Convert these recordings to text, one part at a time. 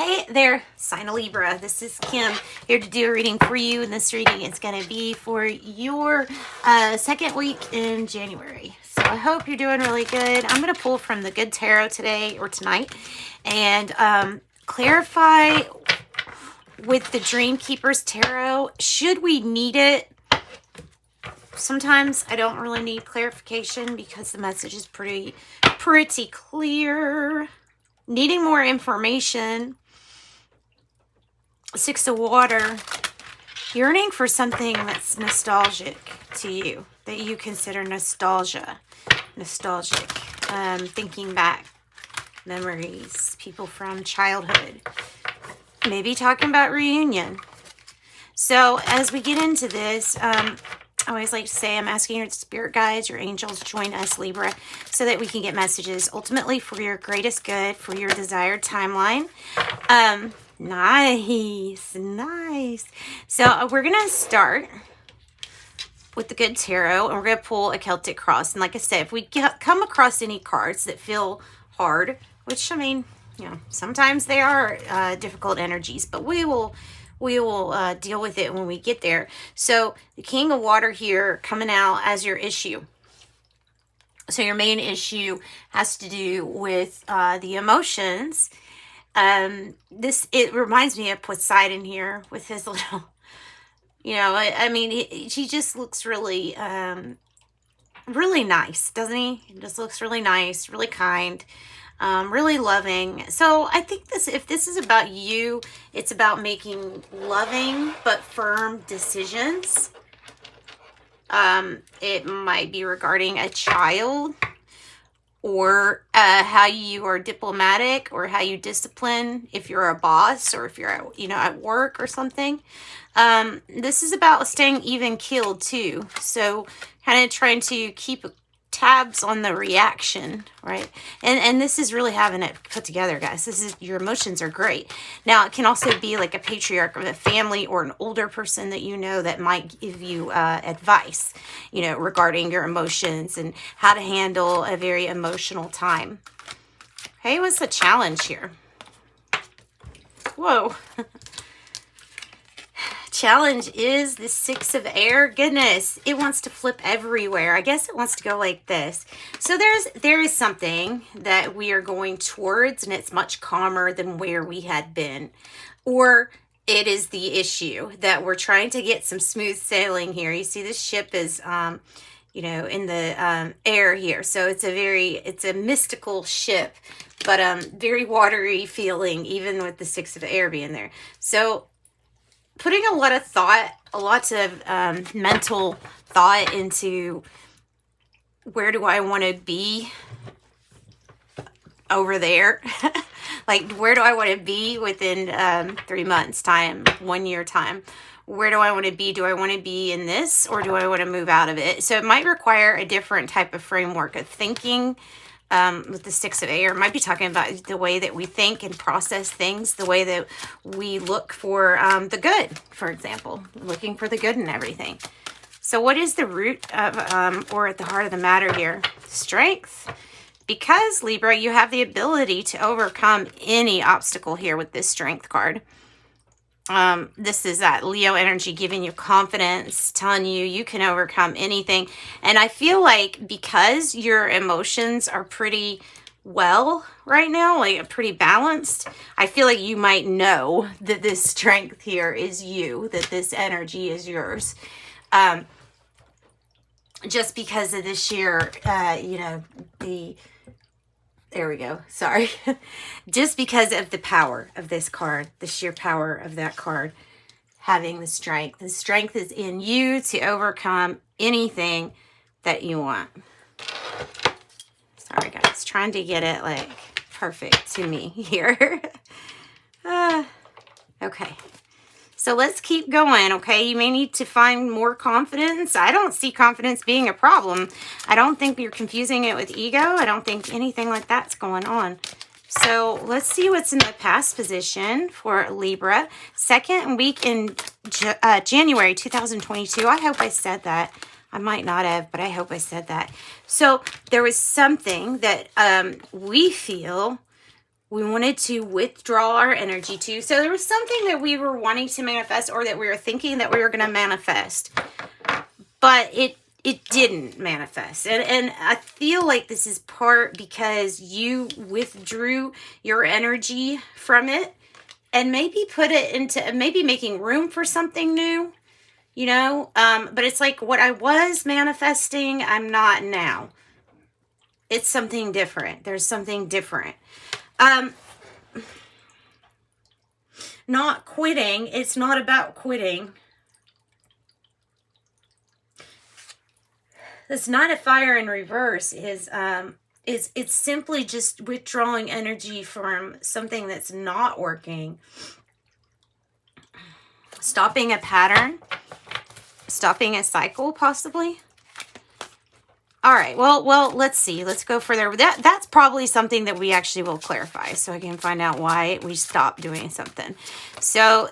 Hey there, sign of Libra. This is Kim here to do a reading for you, and this reading is going to be for your second week in January. So I hope you're doing really good. I'm going to pull from the Good Tarot today or tonight and clarify with the Dream Keepers Tarot. Should we need it? Sometimes I don't really need clarification because the message is pretty clear. Needing more information. Six of Water. Yearning for something that's nostalgic to you, that you consider nostalgic. Thinking back, memories, people from childhood. Maybe talking about reunion. So as we get into this, I always like to say I'm asking your spirit guides, your angels, join us, Libra, so that we can get messages ultimately for your greatest good, for your desired timeline. Nice. So we're going to start with the Good Tarot, and we're going to pull a Celtic cross. And like I said, if we come across any cards that feel hard, which, I mean, you know, sometimes they are difficult energies, but we will deal with it when we get there. So the King of Water here coming out as your issue. So your main issue has to do with the emotions. It reminds me of Poseidon here with his little, you know, I mean, he just looks really, really nice, doesn't he? He just looks really nice, really kind. Really loving. So I think if this is about you, it's about making loving but firm decisions. It might be regarding a child, or how you are diplomatic, or how you discipline if you're a boss, or if you're at work or something. This is about staying even keeled too. So kind of trying to keep tabs on the reaction, right? And this is really having it put together, guys. Your emotions are great. Now it can also be like a patriarch of a family or an older person that you know that might give you advice, you know, regarding your emotions and how to handle a very emotional time. Hey, what's the challenge here? Whoa. Challenge is the Six of Air. Goodness, it wants to flip everywhere. I guess it wants to go like this. So there is something that we are going towards, and it's much calmer than where we had been. Or it is the issue that we're trying to get some smooth sailing here. You see this ship is you know, in the air here. So it's a mystical ship, but very watery feeling, even with the Six of Air being there. So putting a lot of thought, lots of mental thought into where do I want to be over there? Like, where do I want to be within 3 months time, 1 year time? Where do I want to be? Do I want to be in this, or do I want to move out of it? So it might require a different type of framework of thinking. With the Six of Air, might be talking about the way that we think and process things, the way that we look for the good, for example, looking for the good in everything. So what is the root of, or at the heart of the matter here? Strength. Because, Libra, you have the ability to overcome any obstacle here with this Strength card. This is that Leo energy giving you confidence, telling you you can overcome anything. And I feel like because your emotions are pretty well right now, like pretty balanced, I feel like you might know that this strength here is you, that this energy is yours. Just because of the sheer, you know, there we go. Sorry. Just because of the power of this card, the sheer power of that card, having the strength. The strength is in you to overcome anything that you want. Sorry, guys. Trying to get it, like, perfect to me here. Okay. So let's keep going, okay? You may need to find more confidence. I don't see confidence being a problem. I don't think you're confusing it with ego. I don't think anything like that's going on. So let's see what's in the past position for Libra. Second week in January 2022. I hope I said that. I might not have, but I hope I said that. So there was something that we feel we wanted to withdraw our energy to. So there was something that we were wanting to manifest, or that we were thinking that we were going to manifest, but it didn't manifest. And I feel like this is part because you withdrew your energy from it and maybe put it into maybe making room for something new, you know? But it's like what I was manifesting, I'm not now. It's something different. There's something different. Not quitting. It's not about quitting. This Knight of Fire in reverse is it's simply just withdrawing energy from something that's not working. Stopping a pattern, stopping a cycle, possibly. All right, well, let's see. Let's go further. That's probably something that we actually will clarify, so I can find out why we stopped doing something. So,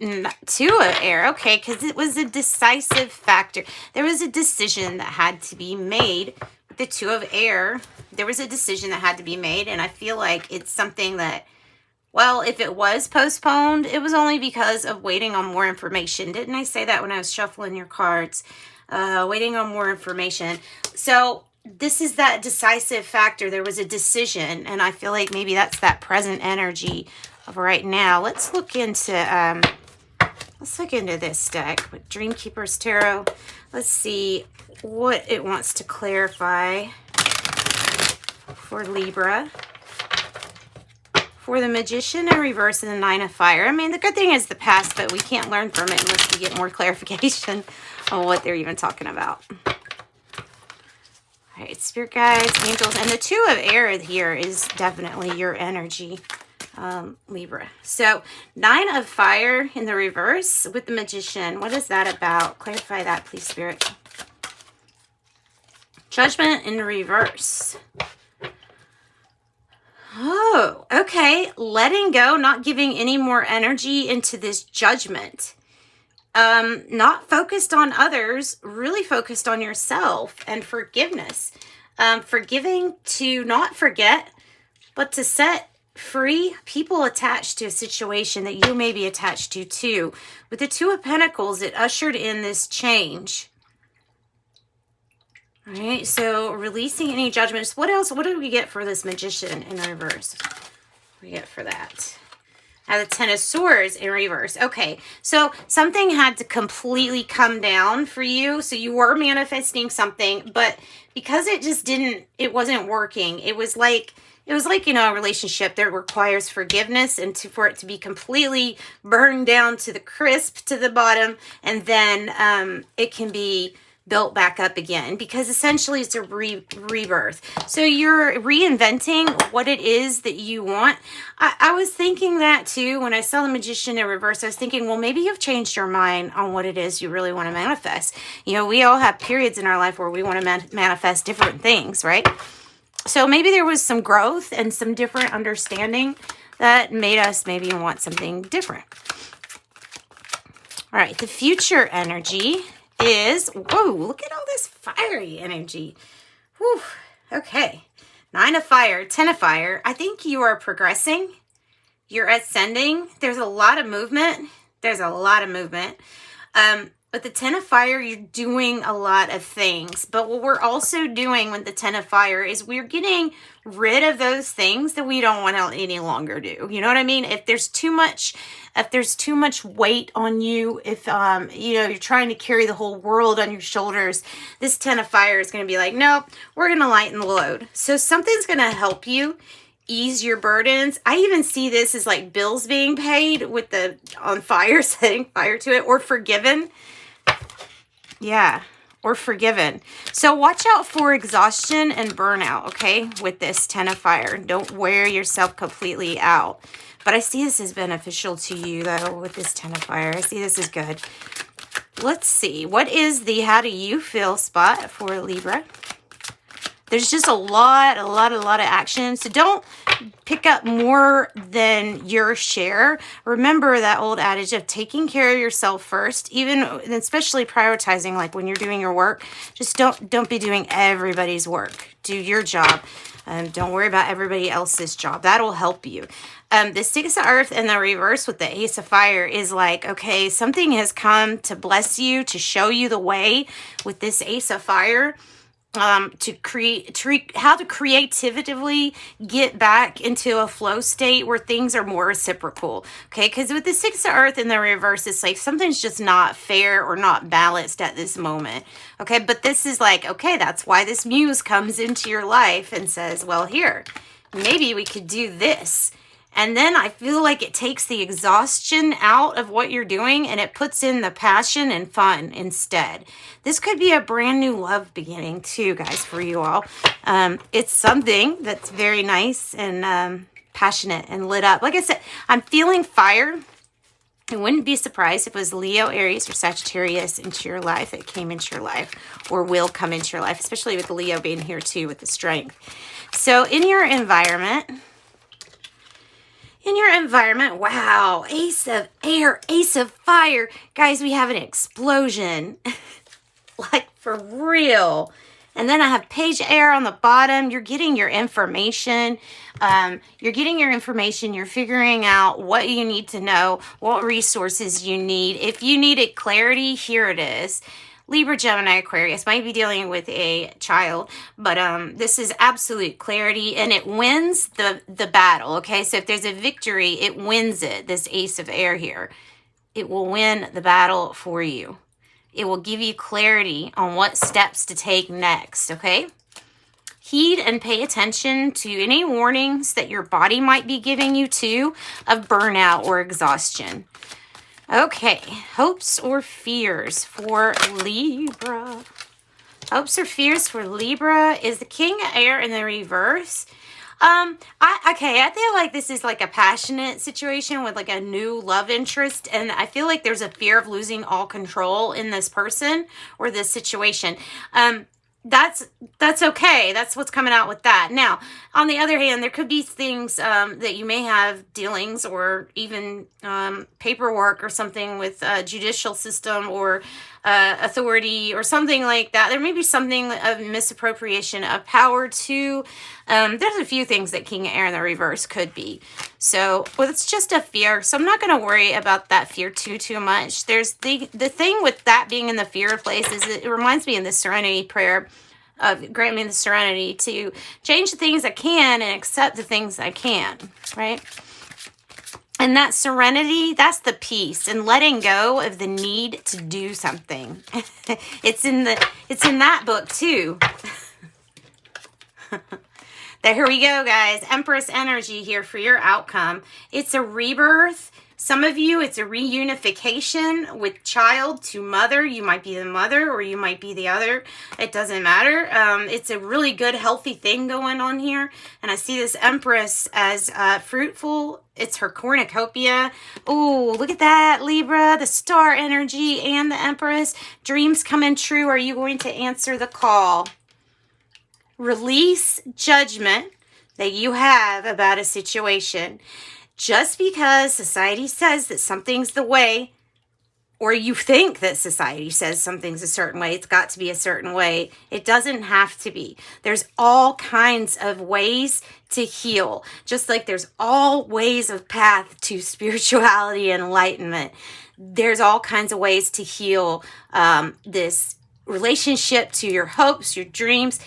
Two of Air, okay, because it was a decisive factor. There was a decision that had to be made. With the Two of Air, there was a decision that had to be made, and I feel like it's something that, well, if it was postponed, it was only because of waiting on more information. Didn't I say that when I was shuffling your cards? Waiting on more information. So this is that decisive factor. There was a decision, and I feel like maybe that's that present energy of right now. Let's look into this deck with Dreamkeeper's Tarot. Let's see what it wants to clarify for Libra. For the Magician in reverse and the Nine of Fire. I mean, the good thing is the past, but we can't learn from it unless we get more clarification on what they're even talking about. All right, Spirit Guides, Angels, and the Two of Air here is definitely your energy, Libra. So, Nine of Fire in the reverse with the Magician. What is that about? Clarify that, please, Spirit. Judgment in the reverse. Oh, okay. Letting go, not giving any more energy into this judgment. Not focused on others, really focused on yourself and forgiveness. Forgiving to not forget, but to set free people attached to a situation that you may be attached to too. With the Two of Pentacles, it ushered in this change. All right, so releasing any judgments. What else? What do we get for this Magician in reverse? What do we get for that? Now the Ten of Swords in reverse. Okay, so something had to completely come down for you. So you were manifesting something, but because it just didn't, it wasn't working. It was like, you know, a relationship that requires forgiveness and for it to be completely burned down to the crisp to the bottom, and then it can be built back up again, because essentially it's a rebirth. So you're reinventing what it is that you want. I was thinking that too when I saw the Magician in reverse. I was thinking, well, maybe you've changed your mind on what it is you really want to manifest. You know, we all have periods in our life where we want to manifest different things, right? So maybe there was some growth and some different understanding that made us maybe want something different. All right, the future energy is, whoa, look at all this fiery energy. Whew, okay. Nine of Fire, Ten of Fire. I think you are progressing. You're ascending. There's a lot of movement. There's a lot of movement. With the Ten of Fire, you're doing a lot of things. But what we're also doing with the Ten of Fire is we're getting rid of those things that we don't want to any longer do. You know what I mean? If there's too much weight on you, if you know, you're trying to carry the whole world on your shoulders, this Ten of Fire is going to be like, nope, we're going to lighten the load. So something's going to help you ease your burdens. I even see this as like bills being paid with the on fire, setting fire to it, or forgiven. Yeah, or forgiven. So watch out for exhaustion and burnout, okay, with this Ten of Fire. Don't wear yourself completely out. But I see this as beneficial to you, though, with this Ten of Fire. I see this as good. Let's see. What is the how do you feel spot for Libra? There's just a lot of action. So don't pick up more than your share. Remember that old adage of taking care of yourself first, even especially prioritizing, like when you're doing your work. Just don't be doing everybody's work. Do your job. Don't worry about everybody else's job. That'll help you. The Six of Earth and the reverse with the Ace of Fire is like, okay, something has come to bless you, to show you the way with this Ace of Fire. To how to creatively get back into a flow state where things are more reciprocal. Okay, because with the Six of Earth in the reverse, it's like something's just not fair or not balanced at this moment. Okay, but this is like, okay, that's why this muse comes into your life and says, well, here, maybe we could do this. And then I feel like it takes the exhaustion out of what you're doing and it puts in the passion and fun instead. This could be a brand new love beginning too, guys, for you all. It's something that's very nice and passionate and lit up. Like I said, I'm feeling fire. I wouldn't be surprised if it was Leo, Aries, or Sagittarius into your life that came into your life or will come into your life, especially with Leo being here too with the strength. So in your environment... wow, Ace of Air, Ace of Fire. Guys, we have an explosion. Like, for real. And then I have Page Air on the bottom. You're getting your information. You're figuring out what you need to know, what resources you need. If you needed clarity, here it is. Libra, Gemini, Aquarius might be dealing with a child, but this is absolute clarity, and it wins the battle, okay? So if there's a victory, it wins it, this Ace of Air here. It will win the battle for you. It will give you clarity on what steps to take next, okay? Heed and pay attention to any warnings that your body might be giving you too of burnout or exhaustion. Okay, hopes or fears for Libra. Hopes or fears for Libra is the King of Air in the reverse. I feel like this is like a passionate situation with like a new love interest, and I feel like there's a fear of losing all control in this person or this situation. That's okay. That's what's coming out with that. Now, on the other hand, there could be things that you may have dealings or even paperwork or something with a judicial system or authority or something like that. There may be something of misappropriation of power too. There's a few things that King of Air in the reverse could be. So, well, it's just a fear. So I'm not going to worry about that fear too much. There's the thing with that being in the fear place is it reminds me of the serenity prayer of grant me the serenity to change the things I can and accept the things I can't, right? And that serenity, that's the peace and letting go of the need to do something. It's in that book too. There we go, guys. Empress energy here for your outcome. It's a rebirth. Some of you, it's a reunification with child to mother. You might be the mother or you might be the other. It doesn't matter. It's a really good, healthy thing going on here. And I see this Empress as fruitful. It's her cornucopia. Oh, look at that, Libra, the star energy and the Empress. Dreams coming true. Are you going to answer the call? Release judgment that you have about a situation. Just because society says that something's the way, or you think that society says something's a certain way, it's got to be a certain way, it doesn't have to be. There's all kinds of ways to heal, just like there's all ways of path to spirituality and enlightenment. There's all kinds of ways to heal this relationship to your hopes, your dreams,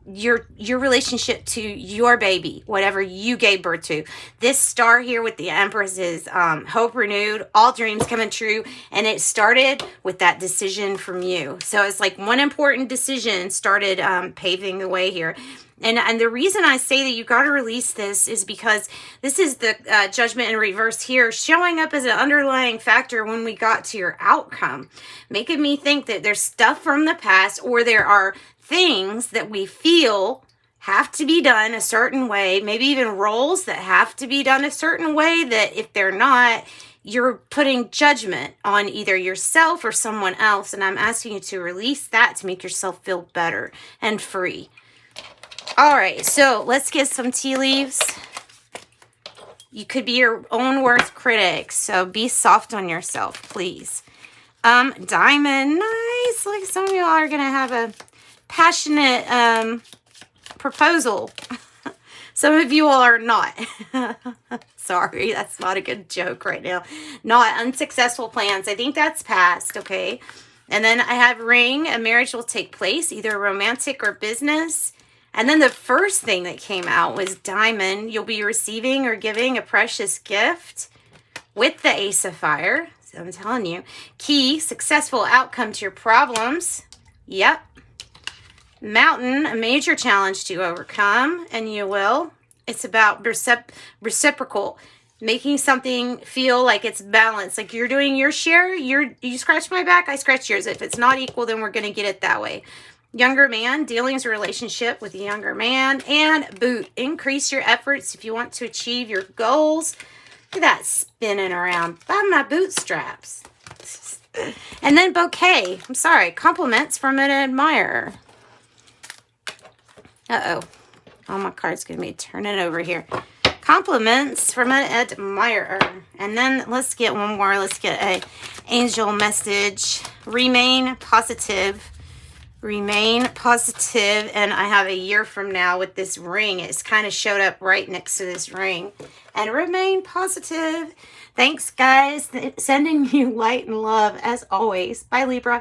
your relationship to your baby, whatever you gave birth to. This star here with the Empress is hope renewed, all dreams coming true, and it started with that decision from you. So it's like one important decision started paving the way here. And the reason I say that you got to release this is because this is the judgment in reverse here showing up as an underlying factor when we got to your outcome, making me think that there's stuff from the past, or there are things that we feel have to be done a certain way, maybe even roles that have to be done a certain way, that if they're not, you're putting judgment on either yourself or someone else. And I'm asking you to release that to make yourself feel better and free. All right, so let's get some tea leaves. You could be your own worst critic, so be soft on yourself, please. Diamond, nice. Like some of y'all are going to have a passionate proposal. Some of you all are not. Sorry, that's not a good joke right now. Not unsuccessful plans. I think that's past, okay? And then I have ring. A marriage will take place, either romantic or business. And then the first thing that came out was diamond. You'll be receiving or giving a precious gift with the Ace of Fire. So I'm telling you. Key, successful outcome to your problems. Yep. Mountain, a major challenge to overcome, and you will. It's about reciprocal, making something feel like it's balanced. Like you're doing your share, you scratch my back, I scratch yours. If it's not equal, then we're going to get it that way. Younger man, dealings relationship with a younger man. And boot, increase your efforts if you want to achieve your goals. Look at that spinning around by my bootstraps. And then bouquet, I'm sorry, compliments from an admirer. Uh-oh. Oh, my card's going to be turning over here. Compliments from an admirer. And then let's get one more. Let's get a angel message. Remain positive. Remain positive. And I have a year from now with this ring. It's kind of showed up right next to this ring. And remain positive. Thanks, guys. Sending you light and love as always. Bye, Libra.